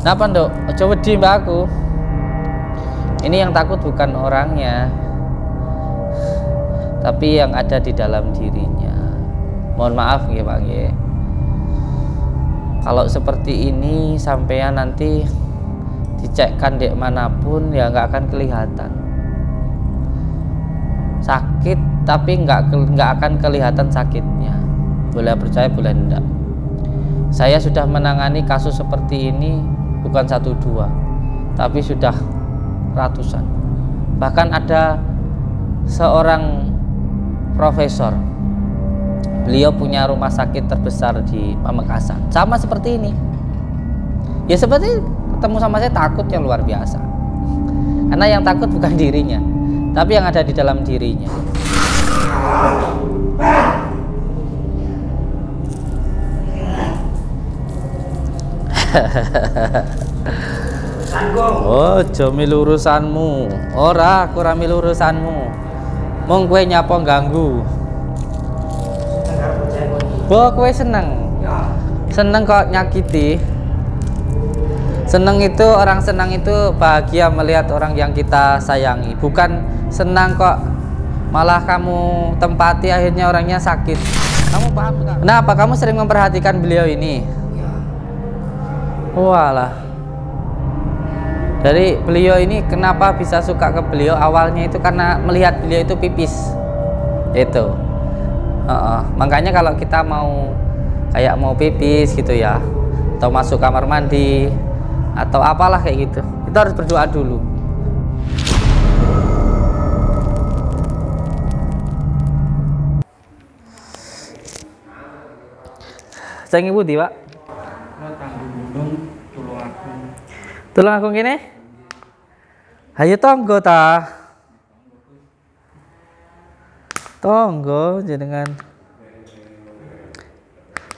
Napa nduk? Coba di mbak aku. Ini yang takut bukan orangnya, tapi yang ada di dalam dirinya. Mohon maaf ya Pak ya. Kalau seperti ini sampean nanti dicekkan dek manapun ya nggak akan kelihatan. Sakit tapi nggak akan kelihatan sakitnya. Boleh percaya boleh enggak. Saya sudah menangani kasus seperti ini bukan 1 2, tapi sudah ratusan. Bahkan ada seorang profesor, beliau punya rumah sakit terbesar di Pamekasan, sama seperti ini. Ya seperti ketemu sama saya takutnya luar biasa. Karena yang takut bukan dirinya, tapi yang ada di dalam dirinya. Oh, milu urusanmu. Ora, aku ora milu urusanmu. Mong kowe nyapa ganggu. Bo kowe seneng. Seneng kok nyakiti. Seneng itu, orang senang itu bahagia melihat orang yang kita sayangi. Bukan senang kok malah kamu tempati akhirnya orangnya sakit. Kamu paham enggak? Kenapa kamu sering memperhatikan beliau ini? Walah. Dari beliau ini kenapa bisa suka ke beliau? Awalnya itu karena melihat beliau itu pipis. Itu. Makanya kalau kita mau kayak mau pipis gitu ya, atau masuk kamar mandi atau apalah kayak gitu, kita harus berdoa dulu. Saya ibu di Pak. Tulung aku gini. Hayu tonggo ta. Tonggo jenengan.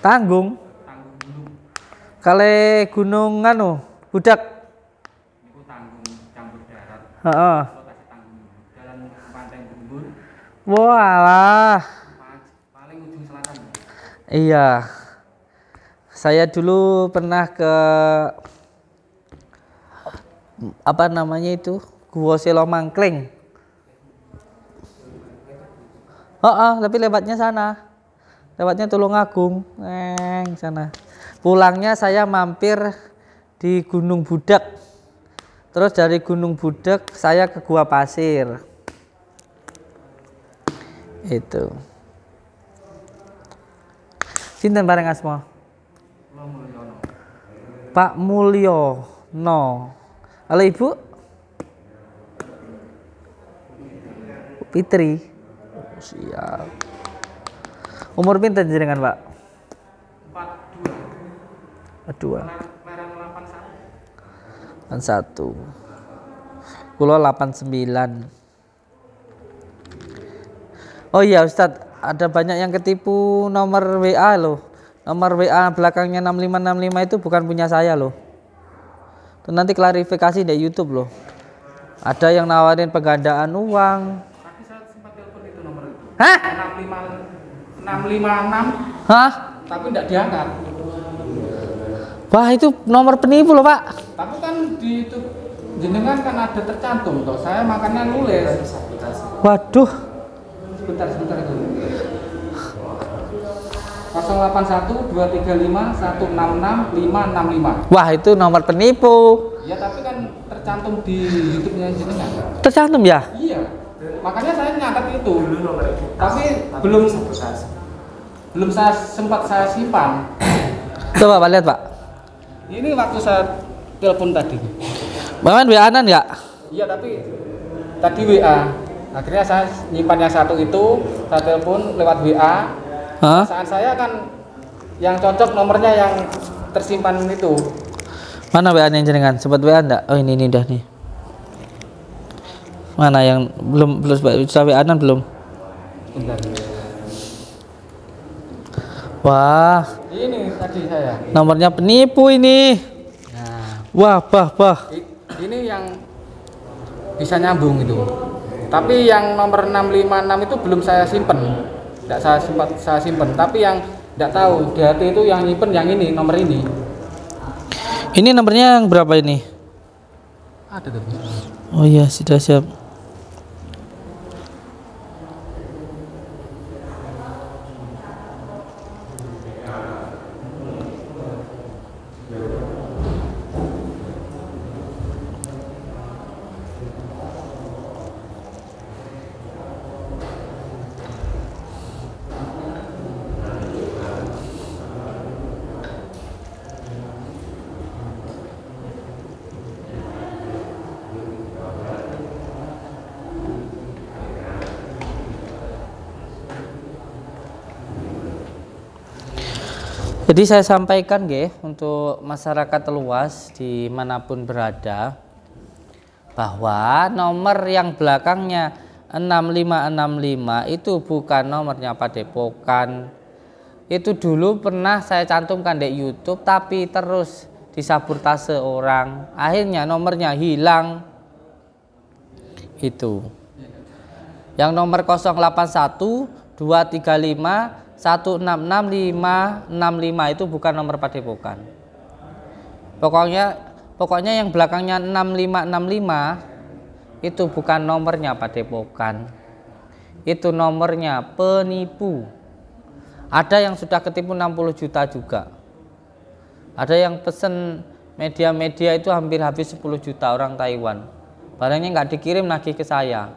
Tanggung. Kale gunung anu, budak. Niku tanggung campur darat. Heeh. Jalan Pantai Bumbun. Walah. Paling ujung selatan. Iya. Saya dulu pernah ke apa namanya itu? Gua Selomangkling. Tapi lewatnya sana. Lewatnya Tulungagung, sana. Pulangnya saya mampir di Gunung Budak. Terus dari Gunung Budak saya ke Gua Pasir. Itu. Sinten bareng asma? Pak Mulyono. Halo Ibu? Fitri. Oh, siap. Umur pinten jenengan, Pak? 42. Larang 81. 81. Kulo 89. Oh iya Ustadz, ada banyak yang ketipu nomor WA loh. Nomor WA belakangnya 6565 itu bukan punya saya loh. Itu nanti klarifikasi di YouTube loh. Ada yang nawarin penggandaan uang. Tapi saya sempat telepon itu nomor itu. Hah? 656. Hah? Tapi tidak diangkat. Wah itu nomor penipu loh Pak. Tapi kan di itu jenengan kan ada tercantum toh. Saya makanya nulis. Waduh. Sebentar itu. 081 235 166 565. Wah itu nomor penipu. Ya tapi kan tercantum di YouTube-nya jenengan. Tercantum ya? Iya. Makanya saya nyatet itu. Tapi belum sempat saya simpan. Coba Pak lihat Pak. Ini waktu saya telepon tadi. Bahan WA-an ya? Iya tapi tadi WA. Akhirnya saya nyimpan yang satu itu, saya telepon lewat WA. Hah? Saat saya kan yang cocok nomornya yang tersimpan itu. Mana WA-nya jenengan? Sempat WA enggak? Oh ini udah nih. Mana yang belum bisa WA-an belum? Bentar. Wah, Ini tadi saya. nomornya penipu ini. Nah, Wah, bah. ini yang bisa nyambung itu. Tapi yang nomor 656 itu belum saya simpen. Tidak saya simpen. Tapi yang tidak tahu di hati itu yang nyimpen yang ini, nomor ini. Ini nomornya yang berapa ini? Ada tuh. Oh iya, sudah siap. Jadi saya sampaikan untuk masyarakat luas dimanapun berada bahwa nomor yang belakangnya 6565 itu bukan nomornya Padepokan. Itu dulu pernah saya cantumkan di YouTube tapi terus disabotase orang, akhirnya nomornya hilang. Itu yang nomor 081 235 166565 itu bukan nomor Padepokan. Pokoknya yang belakangnya 6565 itu bukan nomornya Padepokan. Itu nomornya penipu. Ada yang sudah ketipu 60 juta juga. Ada yang pesen media-media itu hampir habis 10 juta orang Taiwan. Barangnya nggak dikirim lagi ke saya.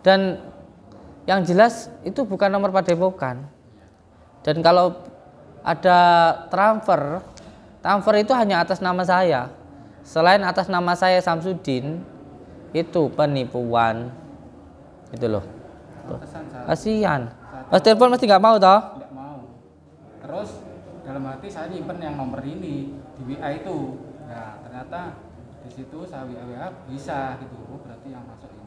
Dan yang jelas itu bukan nomor Padepokan. Dan kalau ada transfer itu hanya atas nama saya. Selain atas nama saya Samsudin, itu penipuan. Itu loh. Kasihan. Pas telepon mesti nggak mau toh? Nggak mau. Terus dalam hati saya nyimpen yang nomor ini di WA itu. Nah ternyata di situ saya WA bisa gitu. Oh, berarti yang masuk ini.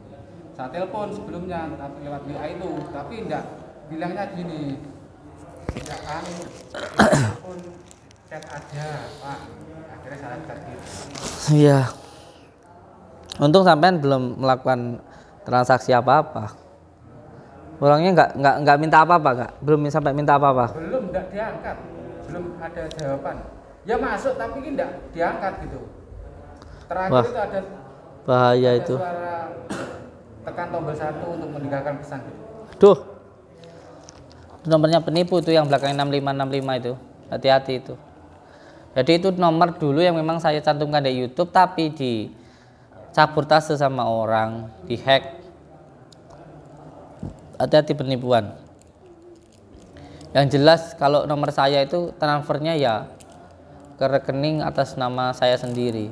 Saya telepon sebelumnya tapi lewat WA itu, tapi enggak, bilangnya gini, jangan telepon chat aja Pak. Akhirnya saya chat gitu. Iya. Untung sampean belum melakukan transaksi apa-apa. Orangnya nggak minta apa-apa, nggak, belum sampai minta apa-apa. Belum, enggak diangkat, belum ada jawaban. Ya masuk tapi enggak diangkat gitu. Terakhir Wah, itu ada bahaya itu. suara tekan tombol 1 untuk meninggalkan pesan gitu. Duh. Nomornya penipu itu yang belakangnya 6565 itu. Hati-hati itu. Jadi itu nomor dulu yang memang saya cantumkan di YouTube tapi di sabotase sama orang, dihack. Hati-hati penipuan. Yang jelas kalau nomor saya itu transfernya ya ke rekening atas nama saya sendiri.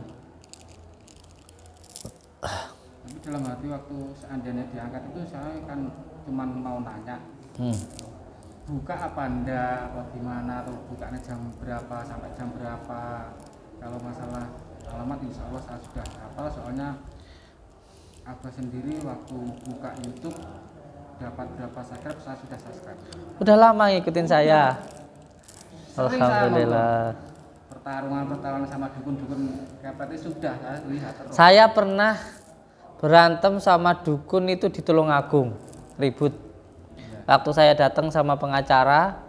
Dalam hati waktu seandainya diangkat itu saya kan cuma mau nanya buka apa enggak atau gimana, atau bukanya jam berapa sampai jam berapa. Kalau masalah alamat insya Allah saya sudah hafal, soalnya Abah sendiri waktu buka YouTube dapat berapa subscribe saya sudah subscribe. Udah lama ngikutin saya. Sering Alhamdulillah. Pertarungan sama dukun-dukun kepet itu sudah saya lihat terus. Saya pernah berantem sama dukun itu di Tulungagung, ribut. Waktu saya datang sama pengacara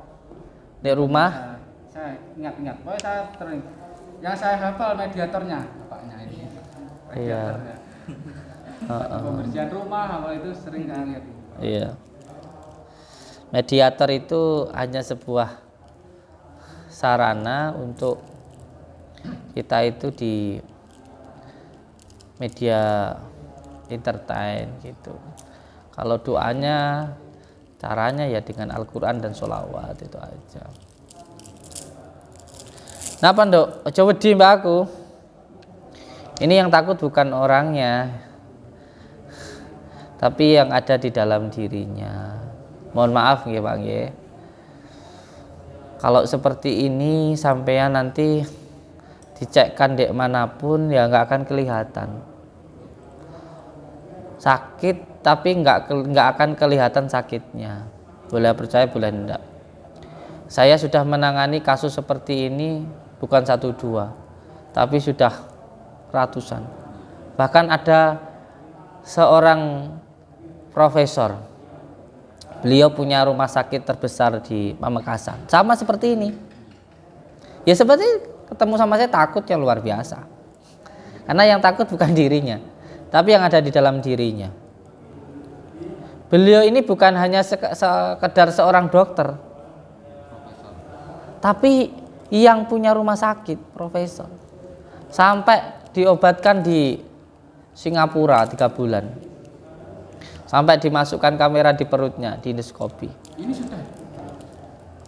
di rumah. Saya ingat-ingat, pokoknya saya yang saya hafal mediatornya, bapaknya ini. Mediatornya. Pembersihan rumah, hafal itu sering saya lihat. Iya. Mediator itu hanya sebuah sarana untuk kita itu di media entertain gitu. Kalau doanya, caranya ya dengan Al-Quran dan sholawat itu aja. Napa Nduk? Ojo wedi mbak aku. Ini yang takut bukan orangnya, tapi yang ada di dalam dirinya. Mohon maaf ya Pak ya. Kalau seperti ini sampean nanti dicekkan dek manapun ya nggak akan kelihatan. Sakit tapi nggak akan kelihatan sakitnya. Boleh percaya boleh enggak. Saya sudah menangani kasus seperti ini bukan 1-2 tapi sudah ratusan. Bahkan ada seorang profesor, beliau punya rumah sakit terbesar di Pamekasan, sama seperti ini ya, seperti ketemu sama saya takutnya luar biasa. Karena yang takut bukan dirinya, tapi yang ada di dalam dirinya. Beliau ini bukan hanya sekedar seorang dokter, tapi yang punya rumah sakit, profesor. Sampai diobatkan di Singapura 3 bulan. Sampai dimasukkan kamera di perutnya, di endoskopi. Ini sudah?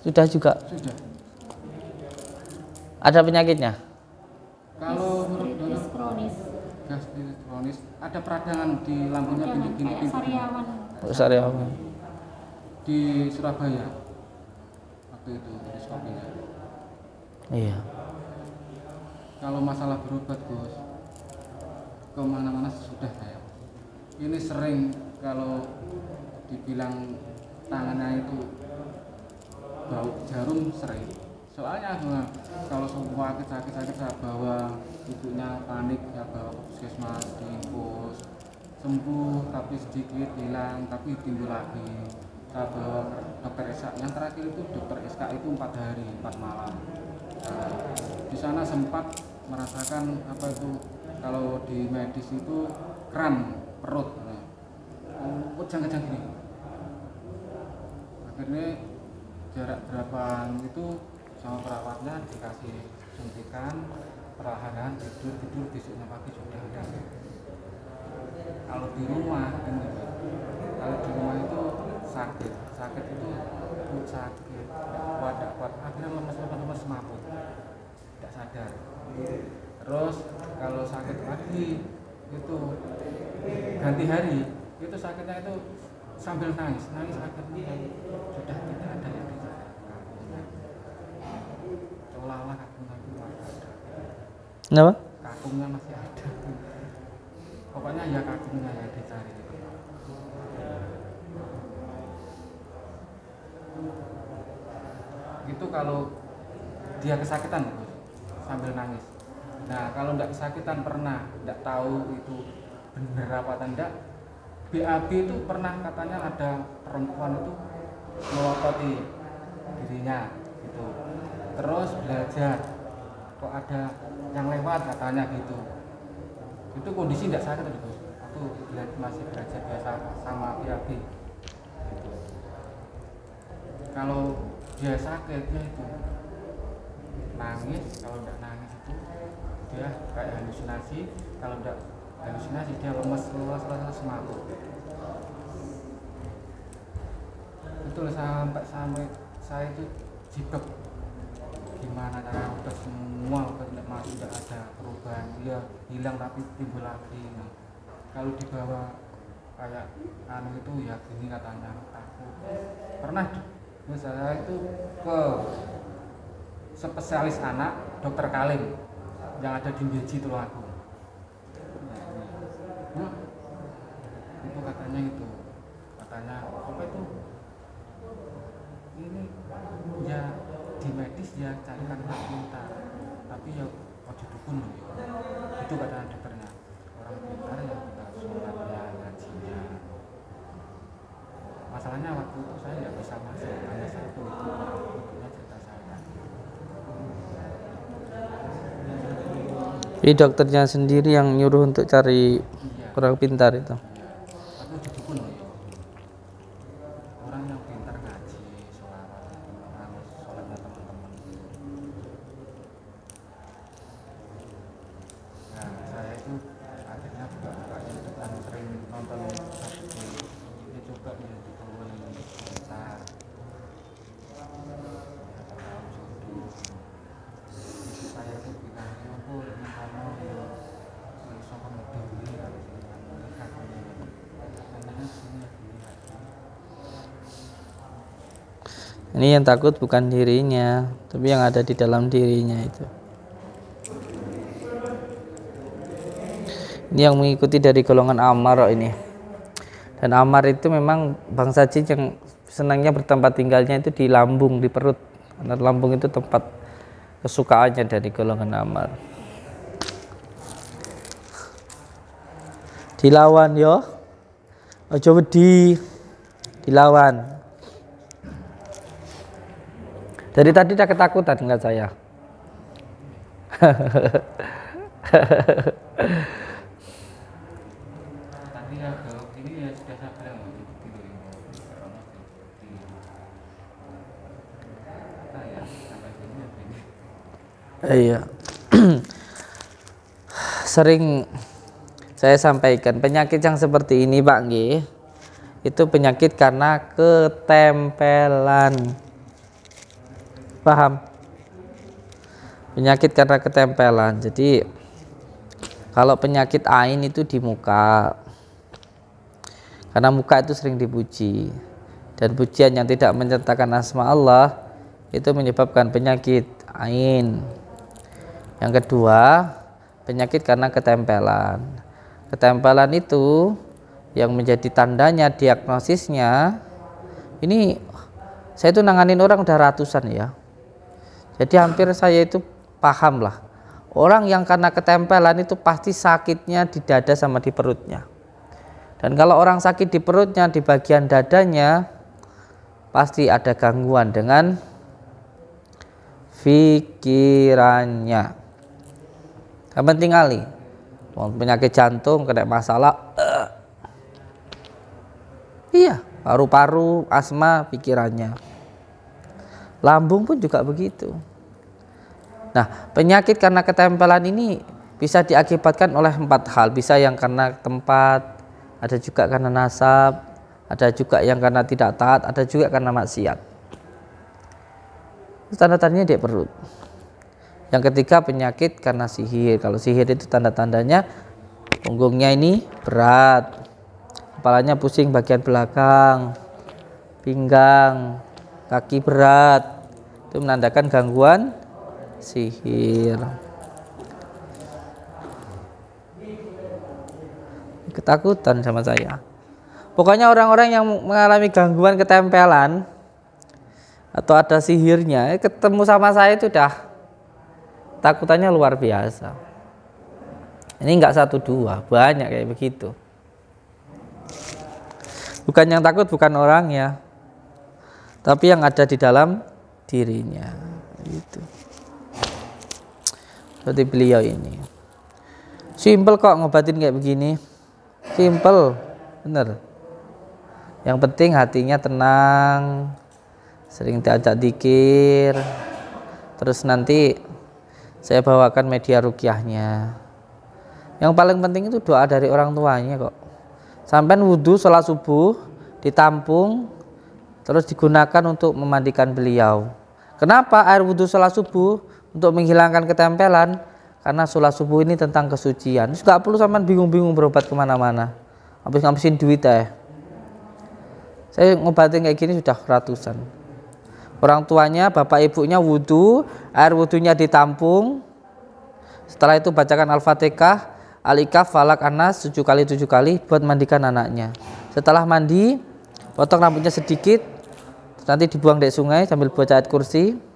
Sudah juga. Sudah. Ada penyakitnya? Kalau gastritis kronis. Gastritis kronis, ada peradangan di lambungnya pintu-pintu. Kayak sariawan. Sariawan. Di Surabaya. Waktu itu endoskopinya. Iya. Kalau masalah berobat Gus, kemana-mana sudah saya. Ini sering kalau dibilang tangannya itu bau jarum sering. Soalnya kalau semua sakit-sakit saya bawa, ibunya panik saya bawa ke puskesmas, diinfus, sembuh tapi sedikit hilang tapi timbul lagi. Saya bawa ke dokter Eska, yang terakhir itu dokter Eska itu 4 hari 4 malam. Di sana sempat merasakan apa itu, kalau di medis itu kram perut, kejang-kejang gini. Akhirnya jarak berapa itu sama perawatnya dikasih suntikan, perlahan tidur besoknya pagi sudah ada. Kalau di rumah ini, kalau di rumah itu sakit itu perut sakit, tidak kuat, akhirnya lemes mabuk, tidak sadar. Terus kalau sakit lagi itu ganti hari, itu sakitnya itu sambil nangis akhirnya sudah tidak ada yang bisa. Seolah-olah kakungnya itu masih ada. Kenapa? Kakungnya masih ada. Pokoknya ya kakungnya yang dicari. Itu kalau dia kesakitan sambil nangis. Nah kalau tidak kesakitan pernah, tidak tahu itu benar apa tidak. BAB itu pernah katanya ada perempuan itu melototi dirinya gitu. Terus belajar, kok ada yang lewat katanya gitu. Itu kondisi tidak sakit itu. Aku masih belajar biasa sama BAB. Kalau dia sakitnya itu nangis, kalau tidak nangis itu dia kayak halusinasi, kalau tidak halusinasi dia lemes mabuk. Betul, sampai saya itu jibek gimana cara obat, semua obat tidak masuk, tidak ada perubahan, dia hilang tapi timbul lagi. Nah, kalau dibawa kayak itu ya gini katanya, takut. Pernah saya itu ke spesialis anak dokter Kalim yang ada di Beji Tulungagung. Itu katanya apa itu ini ya di medis ya carikan orang pintar, tapi ya ojo dukun loh. Itu kata dokternya, orang pintar yang kita sholatnya, ngajinya. Masalahnya waktu itu saya nggak bisa masuk, hanya satu itu cerita saya. Jadi dokternya sendiri yang nyuruh untuk cari orang pintar itu. Aku didukun loh. Orang yang pintar ngaji, sholatnya teman-teman. Nah, saya itu akhirnya buka YouTube dan sering nonton ini, coba ya dibawa besar. Saya itu bilang, aku ini kamu sama mobil ini harus Ini yang takut bukan dirinya, tapi yang ada di dalam dirinya itu. Ini yang mengikuti dari golongan Amar ini. Dan Amar itu memang bangsa jin yang senangnya bertempat tinggalnya itu di lambung, di perut. Karena lambung itu tempat kesukaannya dari golongan Amar. Dilawan yo. Ojo wedi. Dilawan. Dari tadi udah ketakutan enggak saya? Tadi ya ini ya sudah saya bilang gitu ya sampai sini ini. Iya. Sering saya sampaikan penyakit yang seperti ini Pak Nggih, itu penyakit karena ketempelan. Paham? Penyakit karena ketempelan. Jadi kalau penyakit ain itu di muka, karena muka itu sering dipuji, dan pujian yang tidak menyertakan asma Allah itu menyebabkan penyakit ain. Yang kedua, penyakit karena ketempelan. Ketempelan itu yang menjadi tandanya, diagnosisnya, ini saya itu nanganin orang udah ratusan ya. Jadi hampir saya itu paham lah. Orang yang karena ketempelan itu pasti sakitnya di dada sama di perutnya. Dan kalau orang sakit di perutnya, di bagian dadanya, pasti ada gangguan dengan pikirannya. Yang penting kali, penyakit jantung kena masalah, iya, paru-paru, asma, pikirannya. Lambung pun juga begitu. Nah, penyakit karena ketempelan ini bisa diakibatkan oleh 4 hal. Bisa yang karena tempat, ada juga karena nasab, ada juga yang karena tidak taat, ada juga karena maksiat. Tanda-tandanya di perut. Yang ketiga, penyakit karena sihir. Kalau sihir itu tanda-tandanya punggungnya ini berat, kepalanya pusing bagian belakang, pinggang, kaki berat. Itu menandakan gangguan sihir. Ketakutan sama saya. Pokoknya orang-orang yang mengalami gangguan ketempelan atau ada sihirnya, ketemu sama saya itu dah takutannya luar biasa. Ini enggak 1 2, banyak kayak begitu. Bukan yang takut bukan orangnya, tapi yang ada di dalam dirinya. Itu. Seperti beliau ini. Simple kok ngobatin kayak begini. Simple, bener. Yang penting hatinya tenang, sering diajak dzikir. Terus nanti saya bawakan media ruqyahnya. Yang paling penting itu doa dari orang tuanya kok. Sampai wudhu sholat subuh ditampung, terus digunakan untuk memandikan beliau. Kenapa air wudhu sholat subuh? Untuk menghilangkan ketempelan. Karena sholat subuh ini tentang kesucian. Terus gak perlu sampai bingung-bingung berobat kemana-mana, habis ngabisin duit Saya ngobatin kayak gini sudah ratusan. Orang tuanya, bapak ibunya wudhu, air wudhunya ditampung. Setelah itu bacakan Al-Fatihah, Al-Ikhlas, Falak, An-Nas 7 kali buat mandikan anaknya. Setelah mandi, potong rambutnya sedikit, nanti dibuang di sungai sambil baca ayat kursi.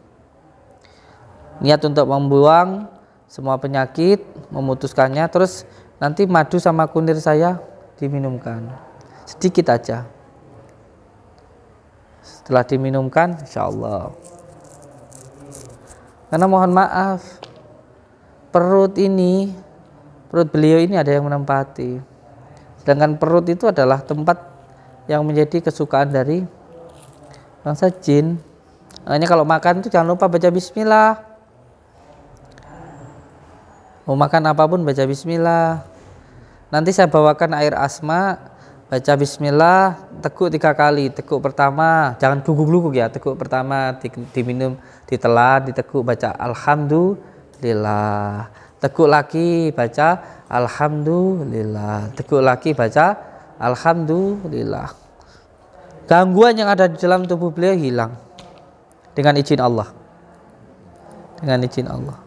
Niat untuk membuang semua penyakit, memutuskannya. Terus nanti madu sama kunir saya diminumkan sedikit aja. Setelah diminumkan, insya Allah. Karena mohon maaf, perut beliau ini ada yang menempati. Sedangkan perut itu adalah tempat yang menjadi kesukaan dari bangsa jin. Makanya kalau makan itu jangan lupa baca bismillah. Mau makan apapun baca bismillah. Nanti saya bawakan air asma, baca bismillah, teguk 3 kali. Teguk pertama jangan guguk-guguk ya. Teguk pertama diminum, ditelan, diteguk baca alhamdulillah. Teguk lagi baca alhamdulillah. Teguk lagi baca alhamdulillah. Gangguan yang ada di dalam tubuh beliau hilang dengan izin Allah. Dengan izin Allah.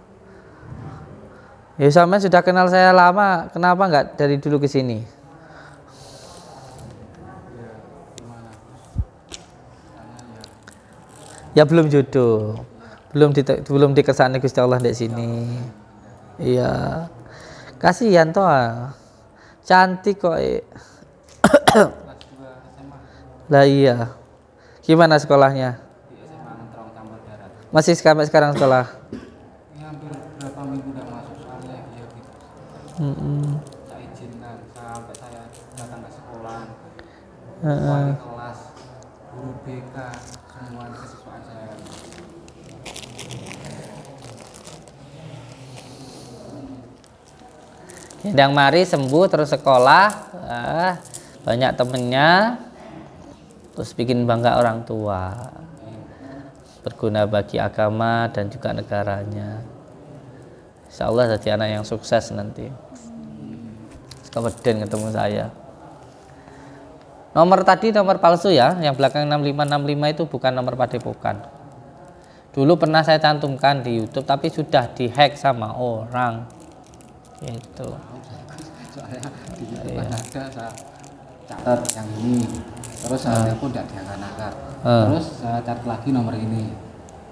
Ya sama sudah kenal saya lama, kenapa enggak dari dulu ke sini? Ya belum jodoh, belum dikersani Gusti Allah di sini. Iya, kasihan toh, cantik kok. Lah iya, gimana sekolahnya? Masih sampai sekarang sekolah? Hampir berapa minggu Saya izinkan sampai saya datang ke sekolah, wali kelas, guru BK, semua kesiswaan saya. Yang mari sembuh terus sekolah, banyak temennya, terus bikin bangga orang tua, berguna bagi agama dan juga negaranya. Insya Allah jadi anak yang sukses nanti. Kemudian ketemu saya. Nomor tadi nomor palsu ya, yang belakang 6565 itu bukan nomor padepokan. Dulu pernah saya cantumkan di YouTube, tapi sudah dihack sama orang. Itu. Soalnya di YouTube ada saya catat yang ini, terus saya telepon tidak diangkat-angkat. Terus saya catat lagi nomor ini,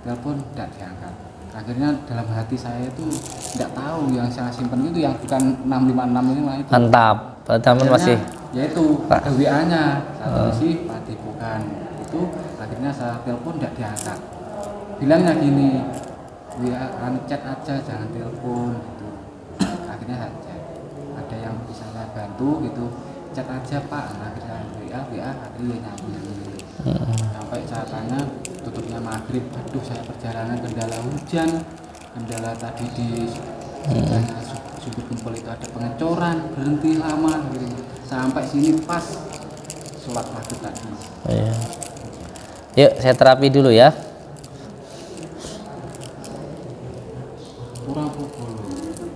telepon tidak diangkat. Akhirnya dalam hati saya itu tidak tahu yang saya simpan itu yang bukan 656 ini malah itu. Mantap. Teman masih. Yaitu ada WA-nya, saya tulis padepokan. Itu akhirnya saya telepon tidak diangkat. Bilangnya gini, WA chat aja jangan telepon gitu. Akhirnya saya chat. Ada yang bisa saya bantu gitu, chat aja Pak. Akhirnya WA akhirnya nyambung. Sampai saya tanya tutupnya maghrib, aduh saya perjalanan kendala hujan, kendala tadi di sumber gempol itu ada pengecoran, berhenti lama gitu. Sampai sini pas sholat maghrib tadi. Iya. Yuk saya terapi dulu ya. Kurang pukul,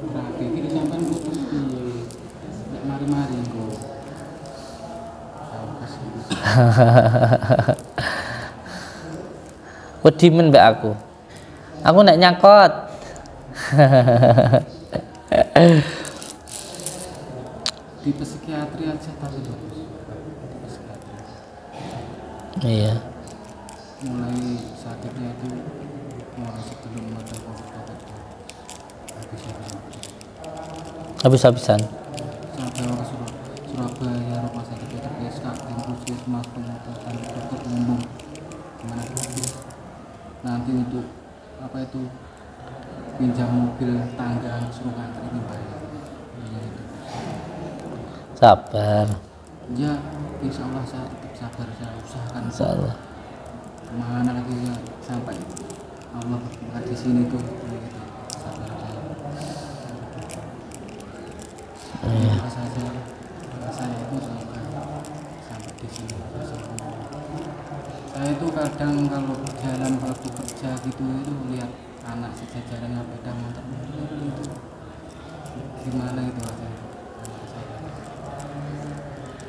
terapi ini sampai putus piye, nggak mari-mari kok. Wedi men mbak aku nak nyangkot. Di psikiatri aja tapi bagus. Di psikiatri. Iya. Mulai sakitnya itu mulai sebelum ada COVID Habis-habisan. Sampai orang Surabaya rumah sakit PTPSK yang puskesmas pengobatan dokter umum gimana itu nanti untuk apa itu pinjam mobil tangga suruh nganter ini bayar. Sabar. Ya insya Allah saya tetap sabar, saya usahakan. Insya Allah. Mana lagi ya sampai Allah berkat di sini tuh gitu. Sabar saya. Iya. Saya itu sampai di sini. Saya itu kadang kalau jalan waktu kerja gitu itu lihat anak sejajarannya beda motor itu gimana gitu aja.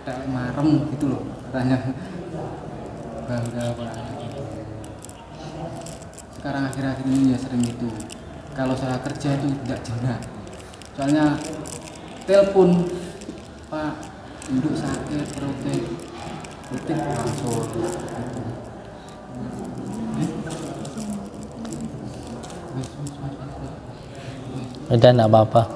Kayak marem gitu loh katanya, bangga banget. Sekarang akhir-akhir ini ya sering gitu. Kalau saya kerja itu tidak jenak. Soalnya telepon Pak, induk sakit protek langsung gitu. Udah enggak apa-apa.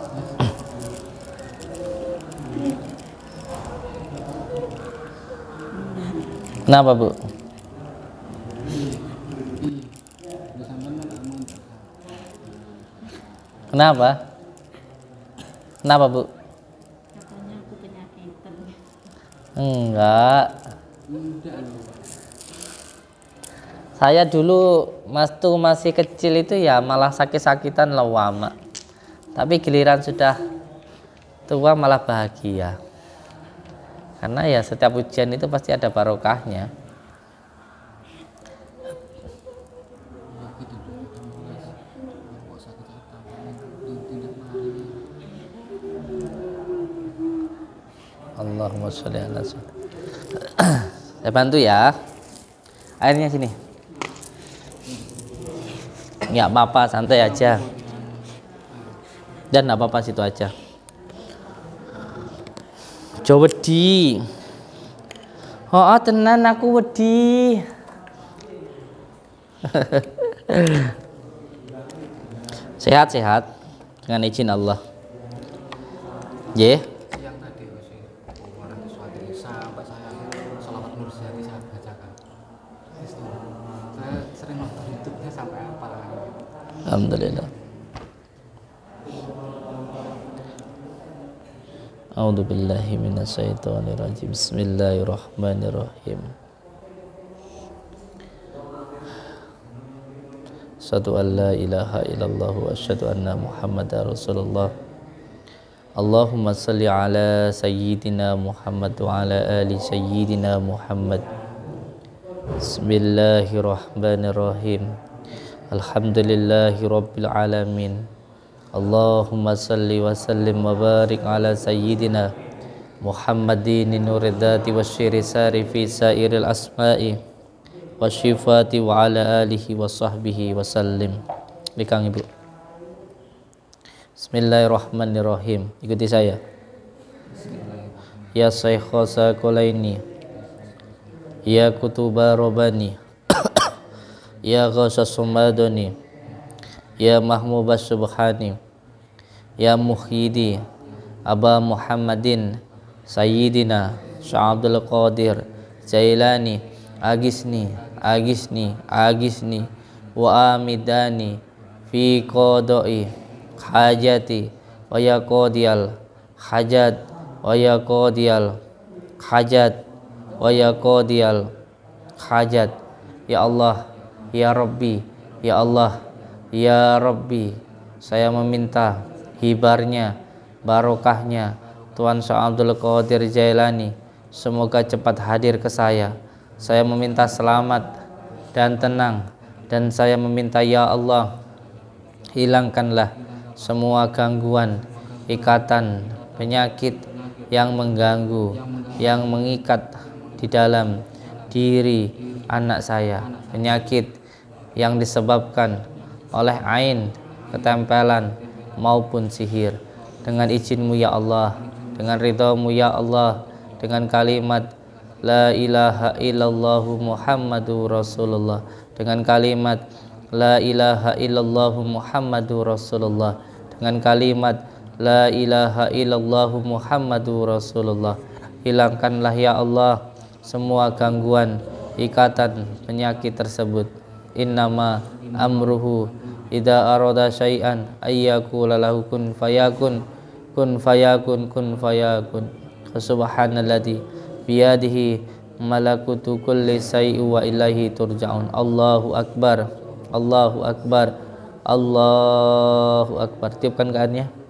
Kenapa Bu? Kenapa? Kenapa Bu? Katanya aku penyakitan. Enggak. Saya dulu masih kecil itu ya malah sakit-sakitan lewama. Tapi giliran sudah tua malah bahagia. Karena ya setiap ujian itu pasti ada barokahnya. Allahumma sholli ala saya bantu ya. Airnya sini. Nggak apa-apa, santai aja. Dan nggak apa-apa, situ aja. Coba wedi. Oh, tenan aku wedi. Sehat-sehat dengan izin Allah. Ye. Yang tadi orang sesuatu sampai saya sholawat nur sehari saya bacakan. Saya sering nonton YouTube-nya sampai apa? Alhamdulillah. A'udzu billahi minasyaitonir rajim. Bismillahirrahmanirrahim. Asyhadu an la ilaha illallah wa asyhadu anna Muhammadar Rasulullah. Allahumma salli ala sayyidina Muhammad wa ala ali sayyidina Muhammad. Bismillahirrahmanirrahim. Alhamdulillahi rabbil alamin. Allahumma salli wa sallim wa barik ala sayyidina Muhammadin nuridati wa syirisari fi sairil asma'i wa syifati wa ala alihi wa sahbihi wa sallim. Likang ibu. Bismillahirrahmanirrahim. Ikuti saya. Ya Shaykha Sakolaini, ya Kutuba Robani, ya Ghasas Sumadani, ya Mahmubas Subhani, ya Muhyidi Aba Muhammadin Sayyidina Sya'abdul Qadir Jailani, agisni wa amidani fi qada'i hajati wa ya qadiyal hajat wa ya qadiyal hajat wa ya qadiyal hajat. Ya Allah, ya Rabbi, ya Allah, ya Rabbi, saya meminta hibarnya, barokahnya Tuan Sya'abdul Qadir Jailani semoga cepat hadir ke saya. Saya meminta selamat dan tenang, dan saya meminta ya Allah, hilangkanlah semua gangguan, ikatan, penyakit yang mengganggu, yang mengikat di dalam diri anak saya, penyakit yang disebabkan oleh ain, ketempelan maupun sihir. Dengan izin-Mu ya Allah, dengan ridha-Mu ya Allah, dengan kalimat la ilaha illallah Muhammadur Rasulullah, dengan kalimat la ilaha illallah Muhammadur Rasulullah, dengan kalimat la ilaha illallah Muhammadur Rasulullah. Hilangkanlah ya Allah semua gangguan, ikatan, penyakit tersebut. Innama amruhu idza arada syai'an ayyakula lahu kun fayakun, kun fayakun, kun fayakun. Subhanalladzi biyadihi malakutu kulli syai'in wa ilaihi turja'un. Allahu akbar, Allahu akbar, Allahu akbar. Tiupkan kaannya.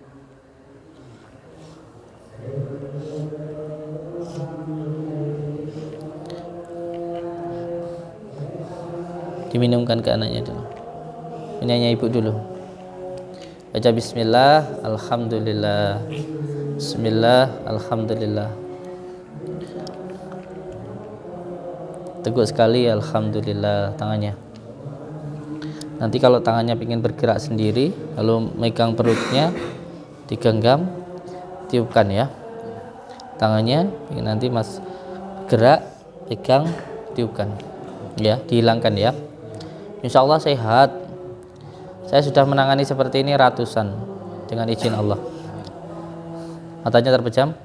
Diminumkan ke anaknya dulu, penyanyi ibu dulu. Baca bismillah, alhamdulillah, bismillah, alhamdulillah. Teguk sekali, alhamdulillah tangannya. Nanti kalau tangannya ingin bergerak sendiri, lalu megang perutnya, digenggam, tiupkan ya. Tangannya nanti mas gerak, pegang, tiupkan ya, dihilangkan ya. Insya Allah sehat. Saya sudah menangani seperti ini ratusan dengan izin Allah. Matanya terpejam.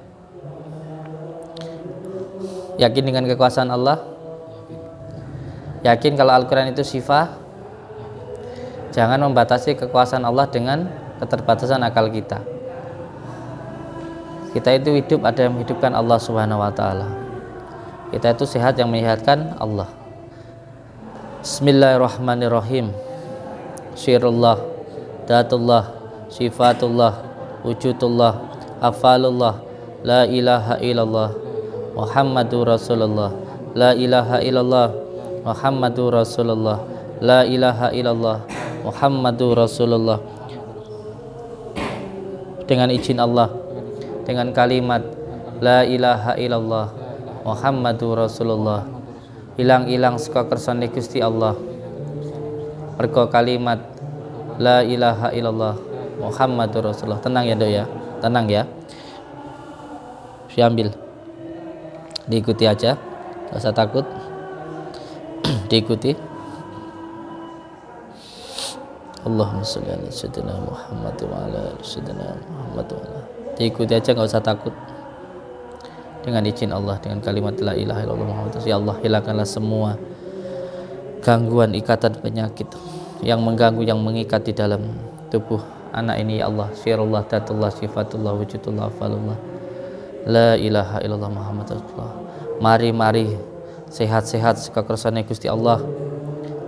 Yakin dengan kekuasaan Allah? Yakin kalau Al-Quran itu sifat? Jangan membatasi kekuasaan Allah dengan keterbatasan akal kita. Kita itu hidup, ada yang menghidupkan Allah Subhanahu wa ta'ala. Kita itu sehat, yang menyehatkan Allah. Bismillahirrahmanirrahim. Syirullah, datullah, sifatullah, wujudullah, afalullah, la ilaha illallah Muhammadur Rasulullah, la ilaha illallah Muhammadur Rasulullah, la ilaha illallah Muhammadur Rasulullah. Dengan izin Allah, dengan kalimat la ilaha illallah Muhammadur Rasulullah, hilang-hilang saka kersane Gusti Allah. Mergo kalimat la ilaha illallah Muhammadur Rasulullah. Tenang ya Dok ya, tenang ya. Diambil, diikuti aja, gak usah takut. Diikuti. Allahumma sholli ala sayyidina Muhammad wa ala ali sayyidina Muhammad wa ala. Diikuti aja, gak usah takut. Dengan izin Allah, dengan kalimat la ilaha illallah Muhammad. Ya Allah, hilangkanlah semua gangguan, ikatan, penyakit yang mengganggu, yang mengikat di dalam tubuh anak ini ya Allah. Syirullah, datullah, sifatullah, wujudullah, afalullah, La ilaha illallah Muhammad Rasulullah. Mari sehat-sehat saka kersane Gusti Allah.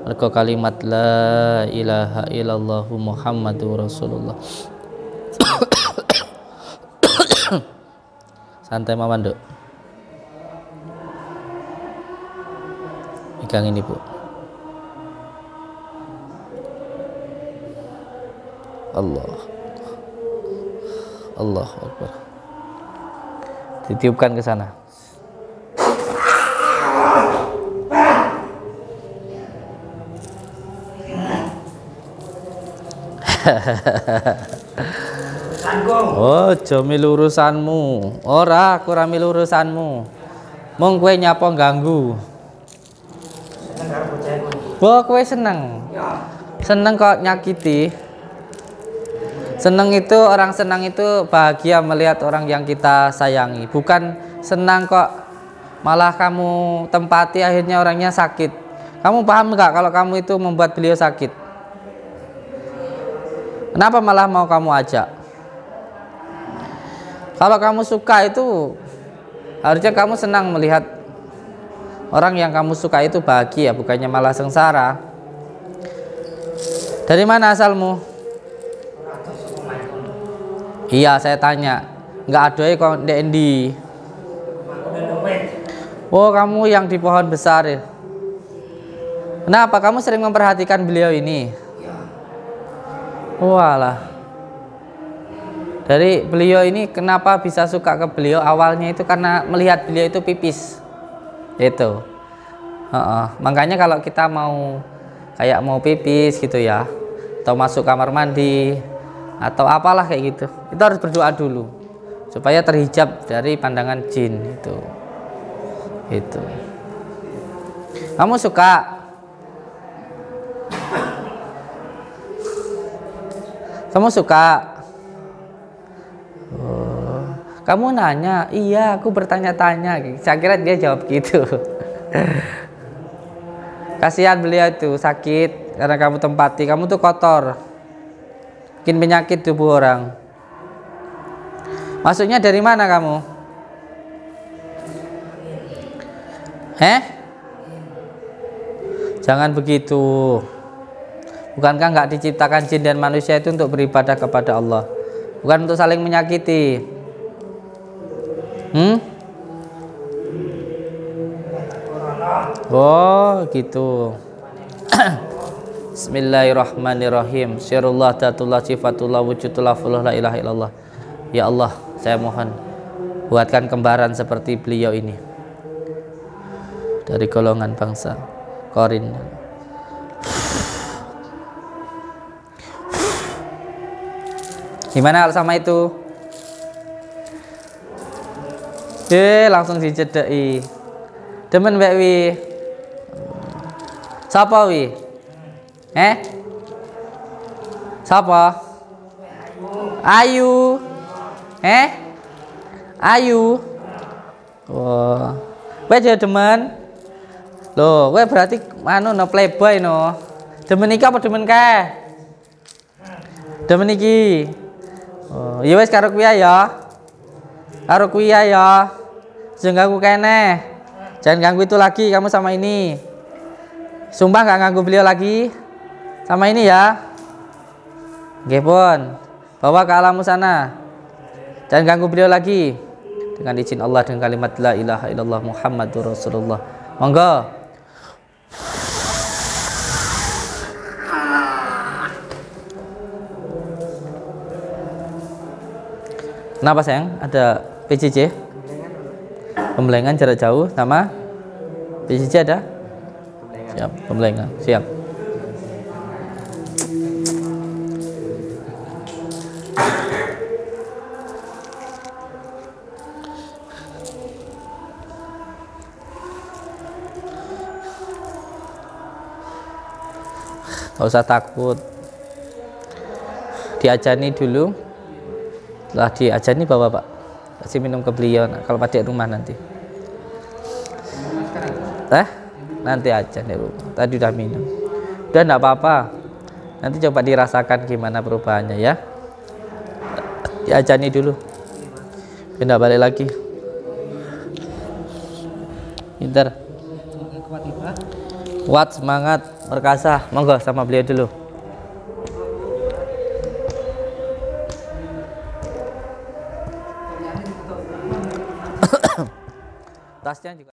Mergo kalimat la ilaha illallah Muhammadur Rasulullah. Santai Mama Nduk. Pegang ini Bu. Allah Akbar. Ditiupkan ke sana. Oh, milu urusanmu. Ora, aku ora milu urusanmu. Mong kowe nyapa ganggu. Bo kowe seneng. Seneng kok nyakiti. Seneng itu, orang senang itu bahagia melihat orang yang kita sayangi. Bukan senang kok malah kamu tempati akhirnya orangnya sakit. Kamu paham nggak kalau kamu itu membuat beliau sakit? Kenapa malah mau kamu ajak? Kalau kamu suka itu harusnya kamu senang melihat orang yang kamu suka itu bahagia, bukannya malah sengsara. Dari mana asalmu? Iya, saya tanya. Nggak adoe kok ndek endi? Oh, kamu yang di pohon besar ya. Kenapa kamu sering memperhatikan beliau ini? Walah. Dari beliau ini kenapa bisa suka ke beliau? Awalnya itu karena melihat beliau itu pipis. Itu. Makanya kalau kita mau kayak mau pipis gitu ya, atau masuk kamar mandi atau apalah kayak gitu, itu harus berdoa dulu supaya terhijab dari pandangan jin itu. Kamu suka? Kamu suka? Oh, kamu nanya? Iya, aku bertanya-tanya. Saya kira dia jawab gitu. Kasihan beliau itu sakit karena kamu tempati. Kamu tuh kotor, bikin penyakit tubuh orang. Maksudnya dari mana kamu? Jangan begitu. Bukankah nggak diciptakan jin dan manusia itu untuk beribadah kepada Allah, bukan untuk saling menyakiti? Oh gitu. Bismillahirrahmanirrahim. Syirullah datullah sifatullah wujudullah fulullah la ilaha illallah. Ya Allah, saya mohon buatkan kembaran seperti beliau ini dari golongan bangsa Qarin. Gimana kalau sama itu? Langsung dijedeki. Demen mbak wi. Sapa wi? Sapa? Ayu. Ayu. Wah. Kowe aja demen. Loh, kowe berarti anu no playboy no. Demen iki apa demen kae? Demen iki. Oh, ya wis karo kuwi ya. Karo kuwi ya. Jangan ganggu kene. Jangan ganggu itu lagi, kamu sama ini. Sumpah nggak ganggu beliau lagi. Sama ini ya. Nggih pun. Bawa ke alammu sana. Jangan ganggu beliau lagi. Dengan izin Allah dengan kalimat la ilaha illallah Muhammadur Rasulullah. Monggo. Kenapa sayang? Ada PJJ? Pembelengan jarak jauh sama PJJ ada? Siap, pembelengan. Siap. Gak usah takut. Diajani dulu. Setelah diajani bawa Pak, kasih minum ke beliau kalau pada rumah nanti. Nanti aja di rumah. Tadi udah minum. Udah enggak apa-apa. Nanti coba dirasakan gimana perubahannya ya. Diajani dulu. Pindah balik lagi. Pinter. Kuat Iba. Kuat, semangat, perkasa. Monggo sama beliau dulu. Tasnya juga